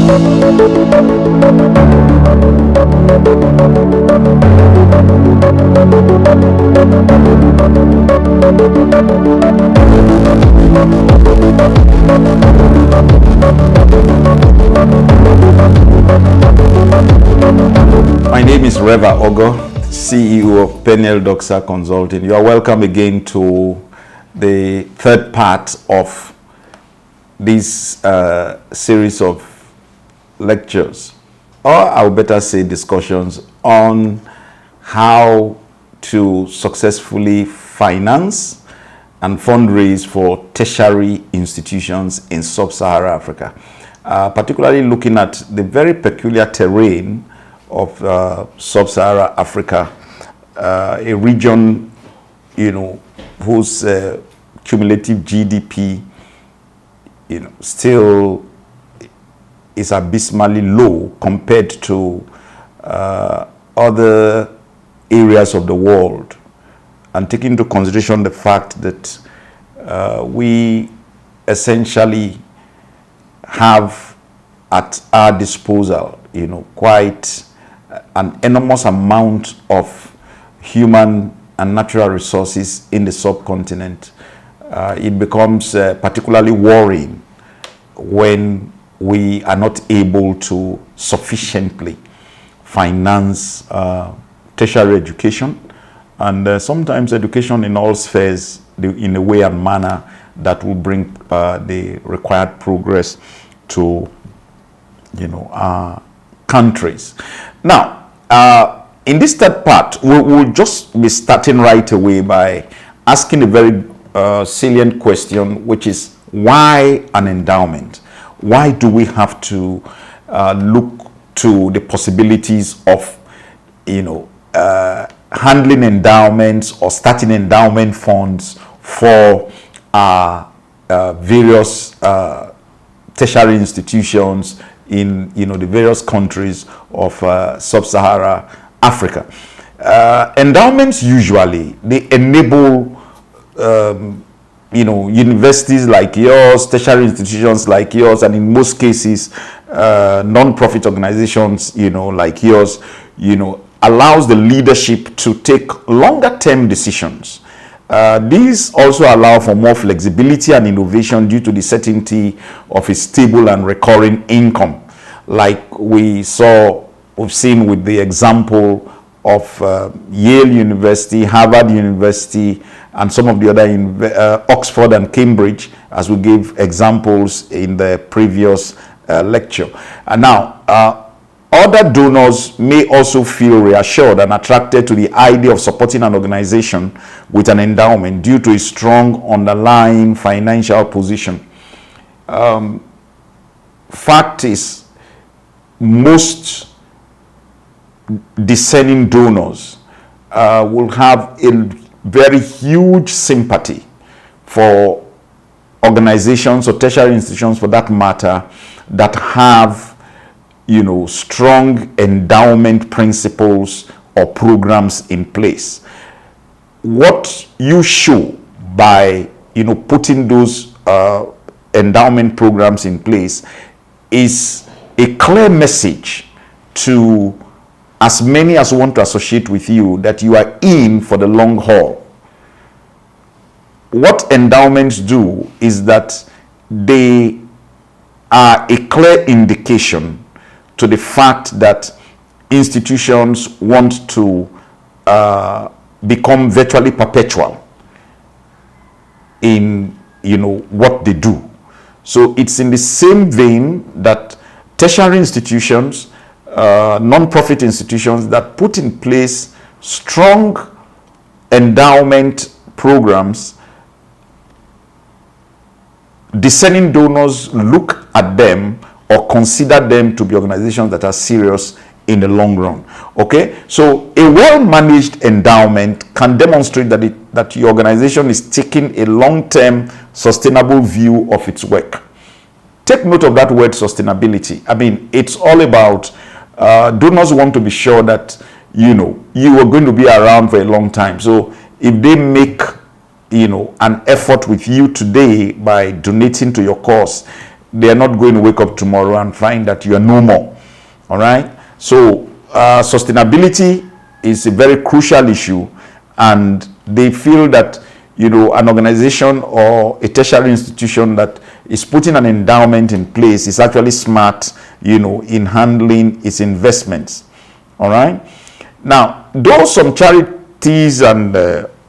My name is Reva Ogo, CEO of Peniel Doxa Consulting. You are welcome again to the third part of this series of lectures, or I'll better say discussions on how to successfully finance and fundraise for tertiary institutions in Sub-Sahara Africa, particularly looking at the very peculiar terrain of Sub-Sahara Africa, a region, whose cumulative GDP, still is abysmally low compared to other areas of the world, and taking into consideration the fact that we essentially have at our disposal, quite an enormous amount of human and natural resources in the subcontinent. It becomes particularly worrying when we are not able to sufficiently finance tertiary education, and sometimes education in all spheres in a way and manner that will bring the required progress to our countries. Now, in this third part, we'll just be starting right away by asking a very salient question, which is, why an endowment? Why do we have to look to the possibilities of handling endowments or starting endowment funds for various tertiary institutions in the various countries of Sub-Sahara Africa? Endowments usually, they enable universities like yours, tertiary institutions like yours, and in most cases non-profit organizations like yours, allows the leadership to take longer term decisions. These also allow for more flexibility and innovation due to the certainty of a stable and recurring income, like we've seen with the example of Yale University, Harvard University, and some of the other Oxford and Cambridge, as we gave examples in the previous lecture. And now, other donors may also feel reassured and attracted to the idea of supporting an organization with an endowment due to a strong underlying financial position. Fact is, most discerning donors will have a very huge sympathy for organizations or tertiary institutions, for that matter, that have strong endowment principles or programs in place. What you show by putting those endowment programs in place is a clear message to as many as want to associate with you that you are in for the long haul. What endowments do is that they are a clear indication to the fact that institutions want to become virtually perpetual in what they do. So it's in the same vein that tertiary institutions, non-profit institutions that put in place strong endowment programs, discerning donors look at them or consider them to be organizations that are serious in the long run. Okay, so a well-managed endowment can demonstrate that your organization is taking a long-term sustainable view of its work. Take note of that word, sustainability. I mean, it's all about donors want to be sure that you are going to be around for a long time. So if they make an effort with you today by donating to your cause, they are not going to wake up tomorrow and find that you are no more. All right. So sustainability is a very crucial issue, and they feel that, you know, an organization or a tertiary institution that is putting an endowment in place is actually smart, you know, in handling its investments. All right. Now, though some charities and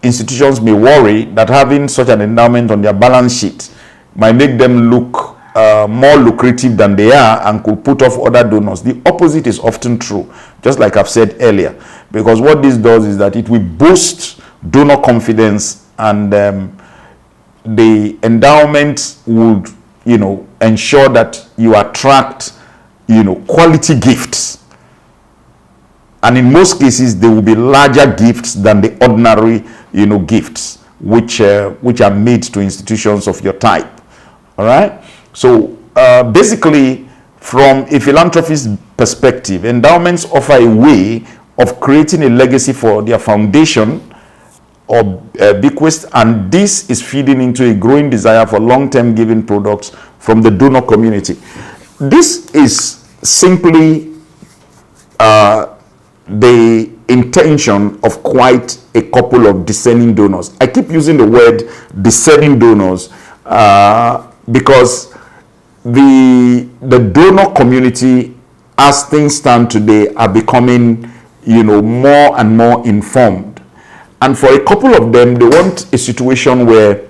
institutions may worry that having such an endowment on their balance sheet might make them look more lucrative than they are and could put off other donors, the opposite is often true, just like I've said earlier, because what this does is that it will boost donor confidence, and the endowment would, you know, ensure that you attract, you know, quality gifts, and in most cases they will be larger gifts than the ordinary, you know, gifts which are made to institutions of your type. All right. So basically, from a philanthropist's perspective, endowments offer a way of creating a legacy for their foundation or bequest, and this is feeding into a growing desire for long-term giving products from the donor community. This is simply the intention of quite a couple of discerning donors. I keep using the word discerning donors because the donor community, as things stand today, are becoming, you know, more and more informed. And for a couple of them, they want a situation where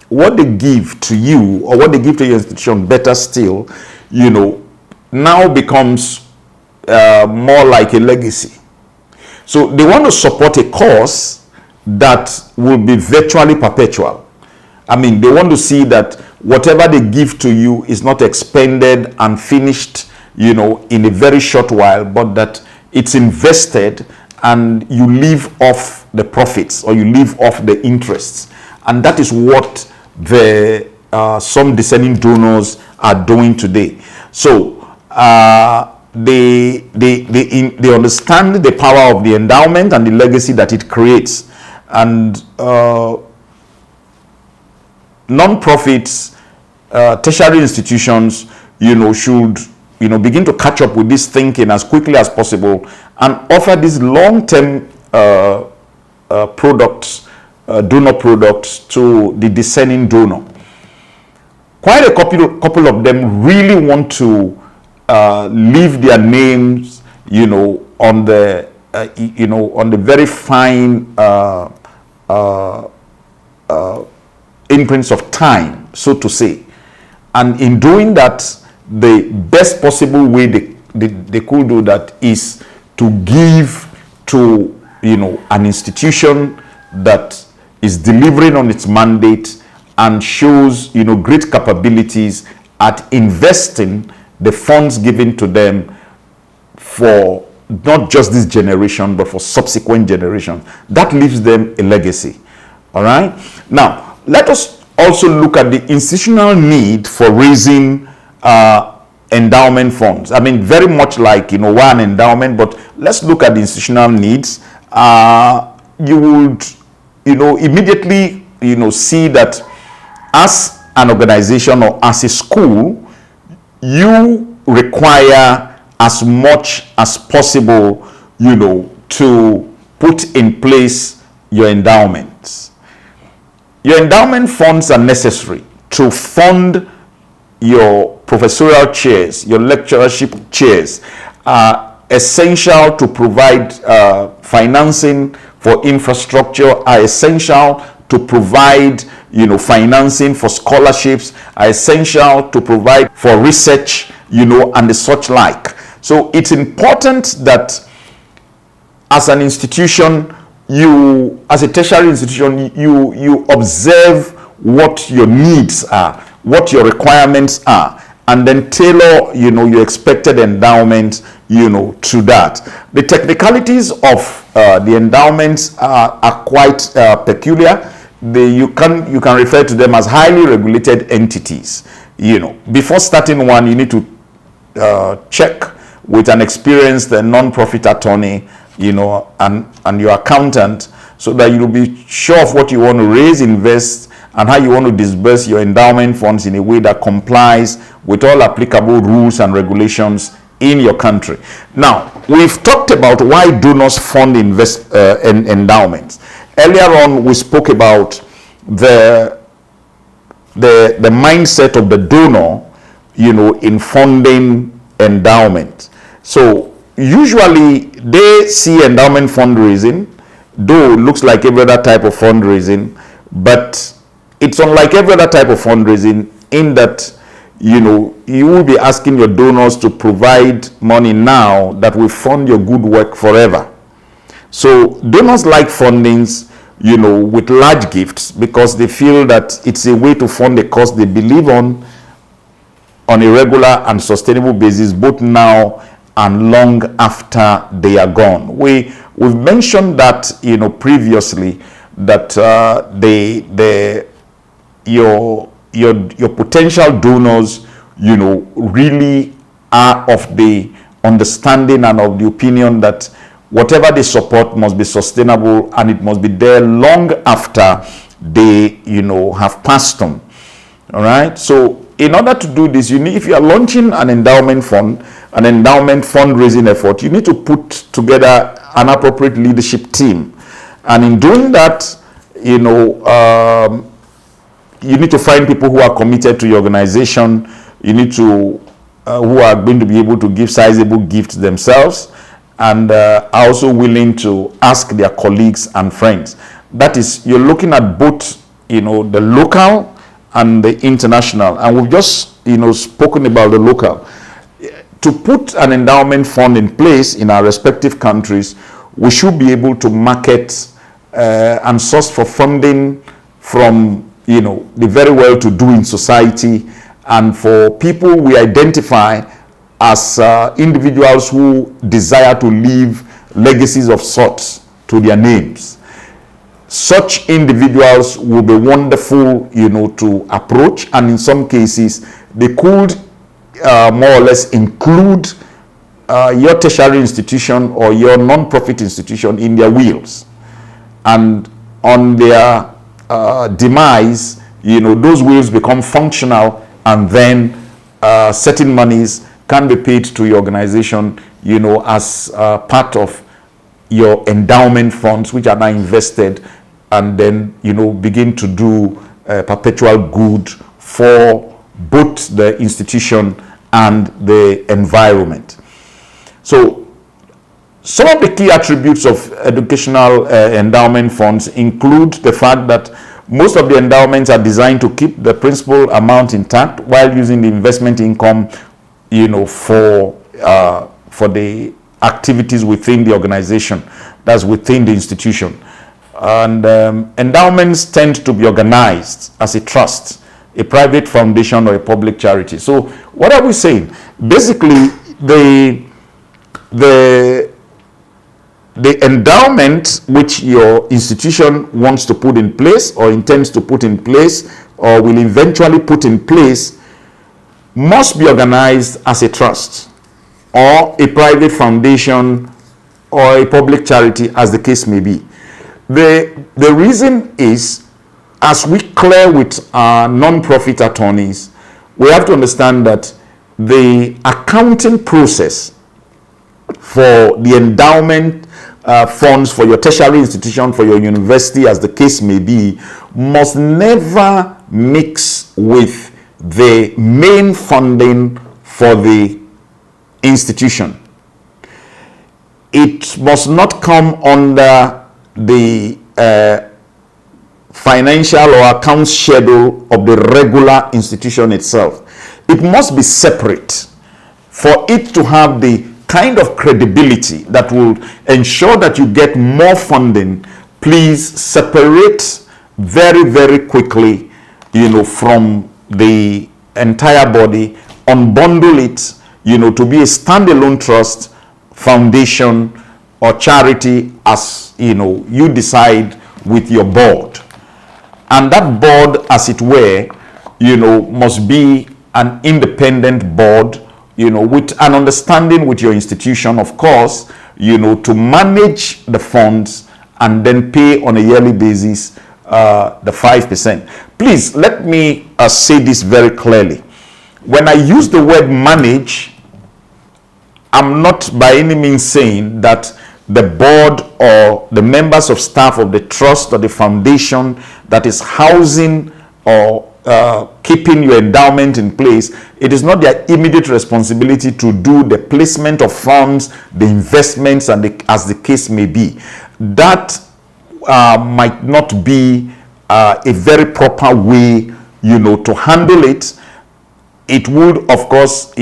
what they give to you or what they give to your institution, better still, you know, now becomes more like a legacy. So they want to support a cause that will be virtually perpetual. I mean, they want to see that whatever they give to you is not expended and finished, you know, in a very short while, but that it's invested and you live off the profits or you live off the interests. And that is what the some discerning donors are doing today. So they understand the power of the endowment and the legacy that it creates. And non-profits, tertiary institutions, you know, should, you know, begin to catch up with this thinking as quickly as possible and offer these long-term products, donor products, to the discerning donor. Quite a couple of them really want to leave their names, you know, on the you know, on the very fine imprints of time, so to say. And in doing that, the best possible way they could do that is to give to, you know, an institution that is delivering on its mandate and shows, you know, great capabilities at investing the funds given to them for not just this generation but for subsequent generations. That leaves them a legacy. All right. Now let us also look at the institutional need for raising endowment funds. I mean, very much like, you know, one endowment, but let's look at the institutional needs. You would, you know, immediately, you know, see that as an organization or as a school, you require as much as possible, you know, to put in place your endowments. Your endowment funds are necessary to fund your professorial chairs, your lecturership chairs, are essential to provide financing for infrastructure, are essential to provide, you know, financing for scholarships, are essential to provide for research, you know, and the such like. So it's important that as an institution, you, as a tertiary institution, you observe what your needs are, what your requirements are, and then tailor, you know, your expected endowment, you know, to that. The technicalities of the endowments are quite peculiar. You can refer to them as highly regulated entities. You know, before starting one, you need to check with an experienced non-profit attorney, you know, and your accountant, so that you'll be sure of what you want to raise, invest, and how you want to disburse your endowment funds in a way that complies with all applicable rules and regulations in your country. Now, we've talked about why donors fund endowments. Earlier on, we spoke about the mindset of the donor, in funding endowment. So usually they see endowment fundraising, though it looks like every other type of fundraising, but it's unlike every other type of fundraising in that you will be asking your donors to provide money now that will fund your good work forever. So donors like fundings, with large gifts, because they feel that it's a way to fund a cause they believe on a regular and sustainable basis, both now and long after they are gone. We've mentioned that previously, that your potential donors really are of the understanding and of the opinion that whatever they support must be sustainable, and it must be there long after they have passed on. All right, so in order to do this, if you are launching an endowment fund, an endowment fundraising effort, you need to put together an appropriate leadership team. And in doing that, you need to find people who are committed to your organization. You need to, who are going to be able to give sizable gifts themselves, and are also willing to ask their colleagues and friends. That is, you're looking at both, the local and the international, and we've just spoken about the local. To put an endowment fund in place in our respective countries, we should be able to market and source for funding from the very well-to-do in society, and for people we identify as individuals who desire to leave legacies of sorts to their names. Such individuals will be wonderful, to approach, and in some cases, they could more or less include your tertiary institution or your non-profit institution in their wills. And on their demise, those wills become functional, and then certain monies can be paid to your organization, as part of your endowment funds, which are now invested, and then begin to do perpetual good for both the institution and the environment. So some of the key attributes of educational endowment funds include the fact that most of the endowments are designed to keep the principal amount intact while using the investment income for the activities within the organization, that's within the institution. And endowments tend to be organized as a trust, a private foundation, or a public charity. So what are we saying? Basically, the endowment which your institution wants to put in place, or intends to put in place, or will eventually put in place, must be organized as a trust, or a private foundation, or a public charity, as the case may be. The reason is, as we clear with our non-profit attorneys, we have to understand that the accounting process for the endowment funds for your tertiary institution, for your university, as the case may be, must never mix with the main funding for the institution. It must not come under the financial or account schedule of the regular institution itself. It must be separate for it to have the kind of credibility that will ensure that you get more funding. Please separate very, very quickly, from the entire body, unbundle it, to be a standalone trust, foundation, or charity, as you decide with your board. And that board, as it were, must be an independent board, with an understanding with your institution, of course, to manage the funds and then pay on a yearly basis the 5%. please let me say this very clearly. When I use the word manage, I'm not by any means saying that the board or the members of staff of the trust or the foundation that is housing or keeping your endowment in place, it is not their immediate responsibility to do the placement of funds, the investments, and as the case may be. That might not be a very proper way, to handle it. It would, of course,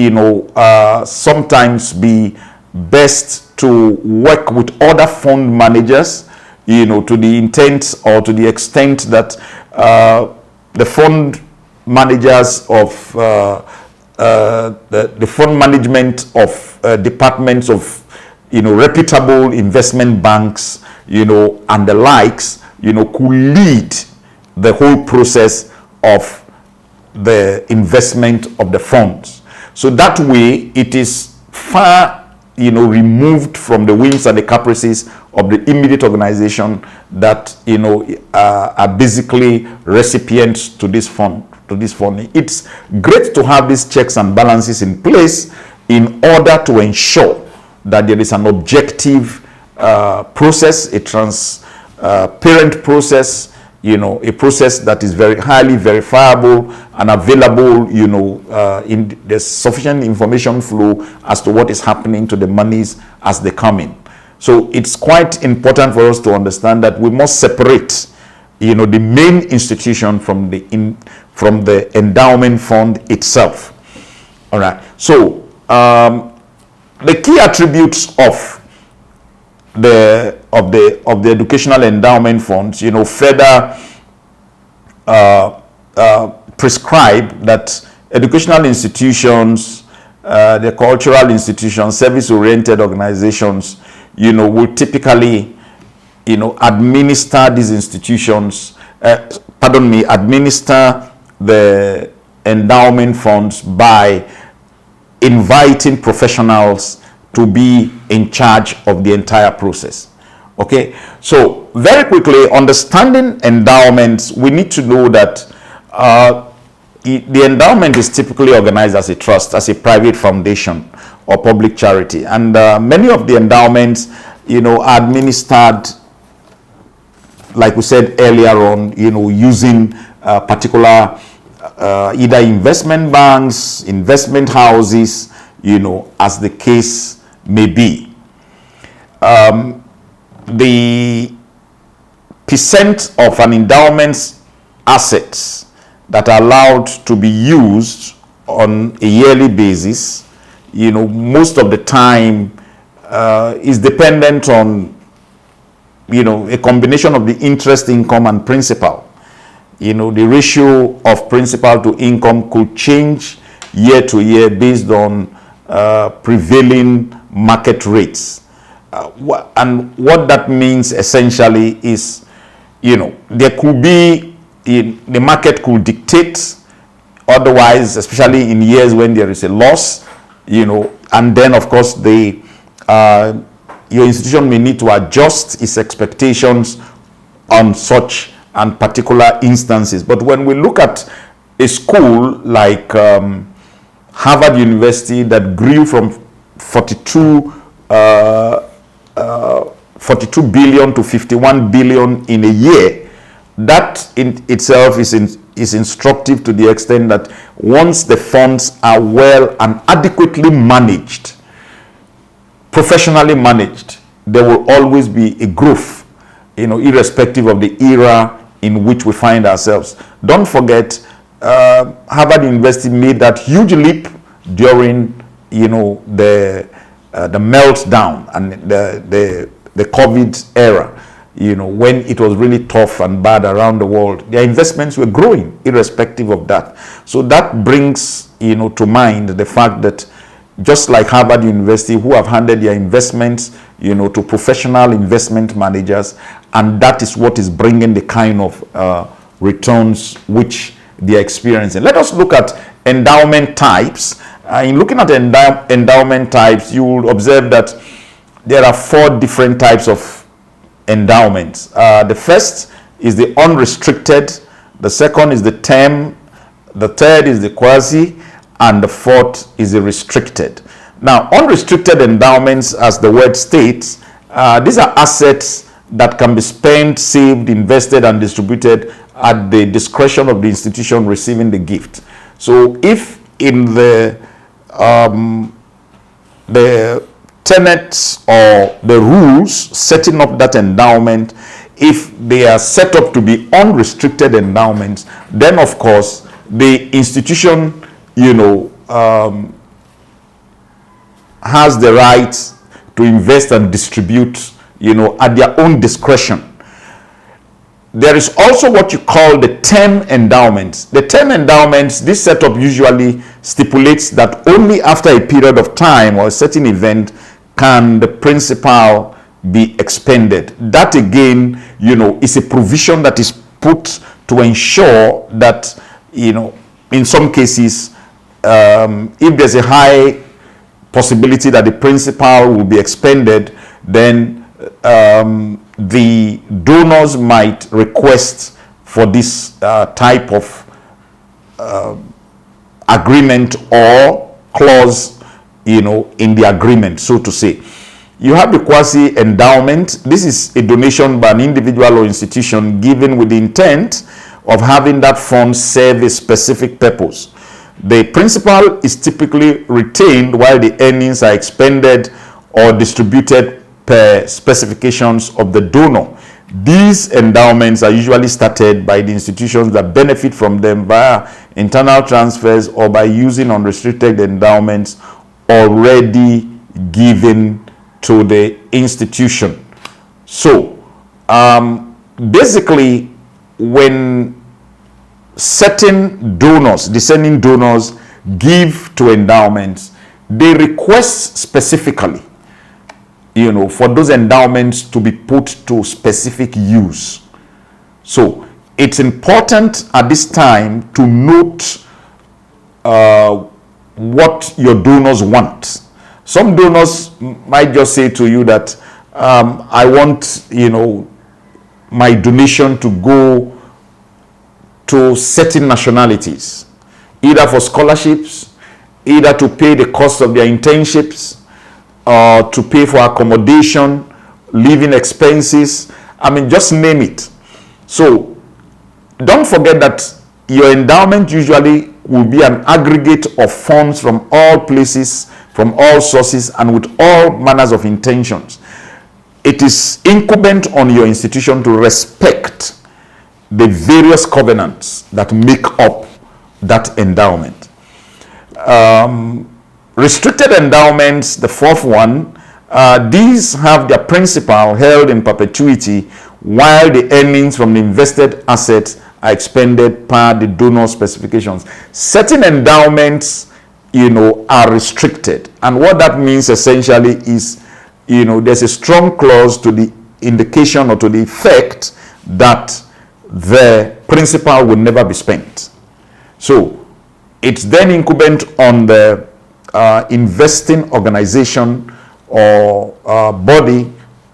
sometimes be best to work with other fund managers, to the intent or to the extent that the fund managers of the fund management of departments of reputable investment banks, and the likes, could lead the whole process of the investment of the funds. So that way it is far removed from the whims and the caprices of the immediate organization that are basically recipients to this fund. It's great to have these checks and balances in place in order to ensure that there is an objective process, a transparent process, a process that is very highly verifiable and available, there's sufficient information flow as to what is happening to the monies as they come in. So it's quite important for us to understand that we must separate, the main institution from the endowment fund itself. All right. So the key attributes of the educational endowment funds, further prescribe that educational institutions, the cultural institutions, service-oriented organizations, will typically, administer these institutions, administer the endowment funds by inviting professionals to be in charge of the entire process. Okay, so very quickly, understanding endowments, we need to know that the endowment is typically organized as a trust, as a private foundation or public charity, and many of the endowments, are administered, like we said earlier on, using particular either investment banks, investment houses, as the case may be. The percent of an endowment's assets that are allowed to be used on a yearly basis, most of the time is dependent on, a combination of the interest income and principal. The ratio of principal to income could change year to year based on prevailing market rates. And what that means essentially is, there could be, the market could dictate otherwise, especially in years when there is a loss, and then of course your institution may need to adjust its expectations on such and particular instances. But when we look at a school like Harvard University that grew from 42 billion to 51 billion in a year, that in itself is instructive to the extent that once the funds are well and adequately managed, professionally managed, there will always be a growth, irrespective of the era in which we find ourselves. Don't forget, Harvard University made that huge leap during, the meltdown and the COVID era, when it was really tough and bad around the world. Their investments were growing irrespective of that. So that brings, to mind the fact that just like Harvard University, who have handed their investments, to professional investment managers, and that is what is bringing the kind of returns which they are experiencing. Let us look at endowment types. In looking at endowment types, you will observe that there are 4 different types of endowments. The first is the unrestricted the second is the term, the third is the quasi, and the fourth is the restricted. Now, unrestricted endowments, as the word states, these are assets that can be spent, saved, invested, and distributed at the discretion of the institution receiving the gift. So if in the tenets or the rules setting up that endowment, if they are set up to be unrestricted endowments, then of course the institution, has the right to invest and distribute, at their own discretion. There is also what you call the term endowments. The term endowments, this setup usually stipulates that only after a period of time or a certain event can the principal be expended. That again, is a provision that is put to ensure that, in some cases, if there's a high possibility that the principal will be expended, then the donors might request for this type of agreement or clause, in the agreement, so to say. You have the quasi endowment. This is a donation by an individual or institution given with the intent of having that fund serve a specific purpose. The principal is typically retained while the earnings are expended or distributed per specifications of the donor. These endowments are usually started by the institutions that benefit from them via internal transfers or by using unrestricted endowments already given to the institution. So basically, when certain donors, descending donors, give to endowments, they request specifically, for those endowments to be put to specific use. So it's important at this time to note what your donors want. Some donors might just say to you that I want, my donation to go to certain nationalities, either for scholarships, either to pay the cost of their internships, or to pay for accommodation, living expenses. Just name it. So don't forget that your endowment usually will be an aggregate of funds from all places, from all sources, and with all manners of intentions. It is incumbent on your institution to respect the various covenants that make up that endowment. Restricted endowments, the fourth one, these have their principal held in perpetuity while the earnings from the invested assets are expended per the donor specifications. Certain endowments, are restricted. And what that means essentially is, there's a strong clause to the indication or to the effect that the principal will never be spent. So it's then incumbent on the investing organization or body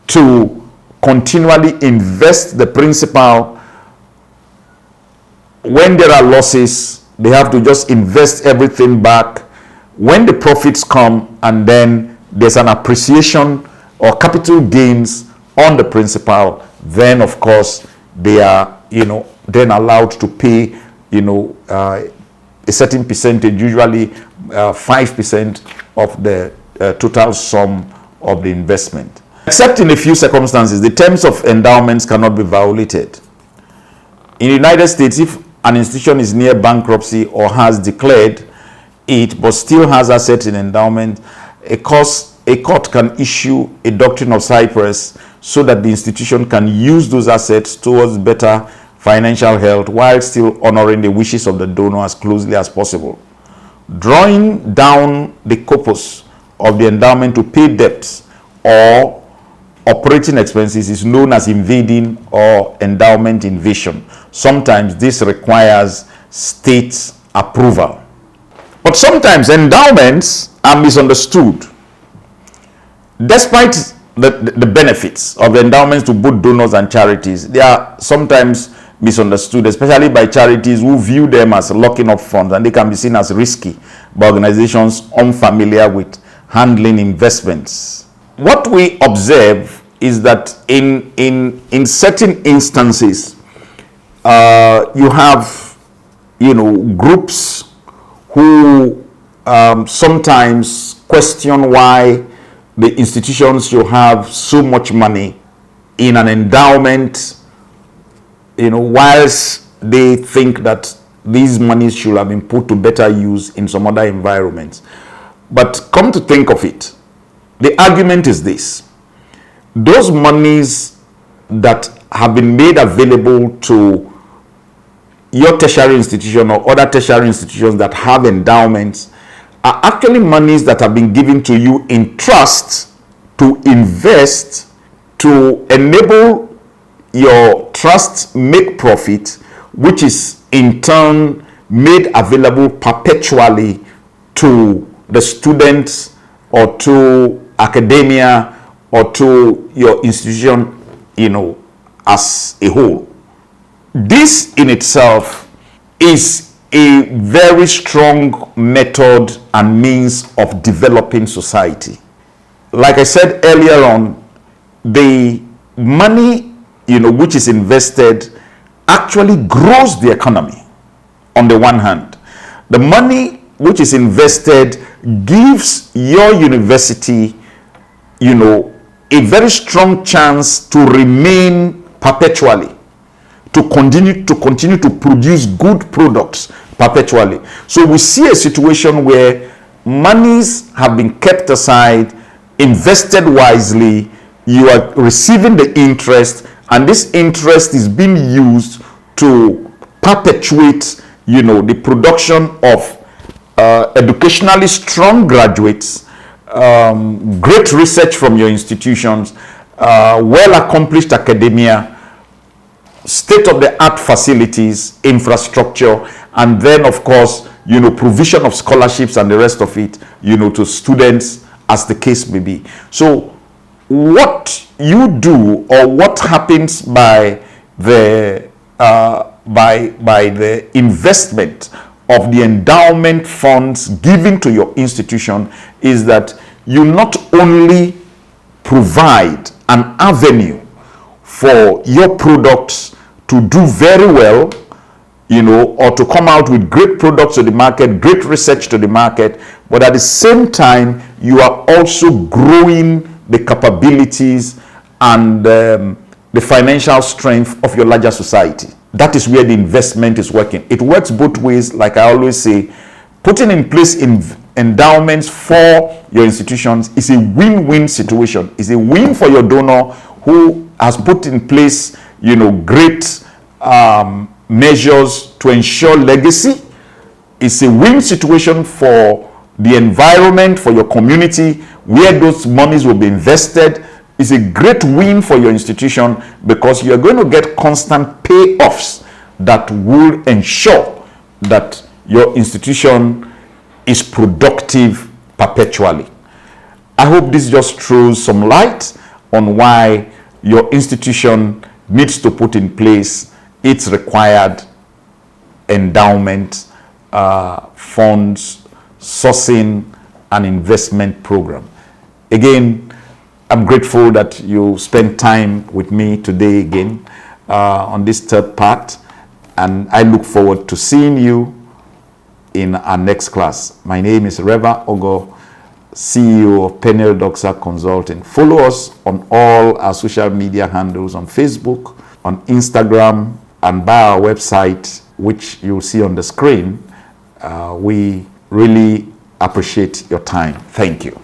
to continually invest the principal. When there are losses, they have to just invest everything back. When the profits come and then there's an appreciation or capital gains on the principal, then of course they are, then allowed to pay, a certain percentage, usually 5% of the total sum of the investment. Except in a few circumstances, the terms of endowments cannot be violated. In the United States, if an institution is near bankruptcy or has declared it but still has assets in endowment, a court can issue a doctrine of Cyprus so that the institution can use those assets towards better financial health while still honoring the wishes of the donor as closely as possible. Drawing down the corpus of the endowment to pay debts or operating expenses is known as invading or endowment invasion. Sometimes this requires state approval. But sometimes endowments are misunderstood. Despite the benefits of endowments to both donors and charities, they are sometimes misunderstood, especially by charities who view them as locking up funds, and they can be seen as risky by organizations unfamiliar with handling investments. What we observe is that in certain instances, you have, groups who sometimes question why the institutions should have so much money in an endowment, whilst they think that these monies should have been put to better use in some other environments. But come to think of it, the argument is this: those monies that have been made available to your tertiary institution or other tertiary institutions that have endowments are actually monies that have been given to you in trust to invest, to enable your trust make profit, which is in turn made available perpetually to the students or to academia or to your institution, as a whole. This in itself is a very strong method and means of developing society. Like I said earlier on, the money, which is invested actually grows the economy on the one hand. The money which is invested gives your university, a very strong chance to remain perpetually, to continue to produce good products perpetually. So we see a situation where monies have been kept aside, invested wisely, you are receiving the interest, and this interest is being used to perpetuate, the production of educationally strong graduates, great research from your institutions, well-accomplished academia, state-of-the-art facilities, infrastructure, and then, of course, provision of scholarships and the rest of it, to students, as the case may be. So what you do, or what happens by the investment of the endowment funds given to your institution, is that you not only provide an avenue for your products to do very well, or to come out with great products to the market, great research to the market, but at the same time, you are also growing the capabilities and the financial strength of your larger society. That is where the investment is working. It works both ways, like I always say. Putting in place endowments for your institutions is a win-win situation. It's a win for your donor who has put in place, great measures to ensure legacy. It's a win situation for the environment, for your community, where those monies will be invested. It's a great win for your institution because you're going to get constant payoffs that will ensure that your institution is productive perpetually. I hope this just throws some light on why your institution needs to put in place its required endowment, funds, sourcing, and investment program. Again, I'm grateful that you spent time with me today again on this third part, and I look forward to seeing you in our next class. My name is Reva Ogo, CEO of Penel Doxa Consulting. Follow us on all our social media handles on Facebook, on Instagram, and by our website, which you'll see on the screen. We really appreciate your time. Thank you.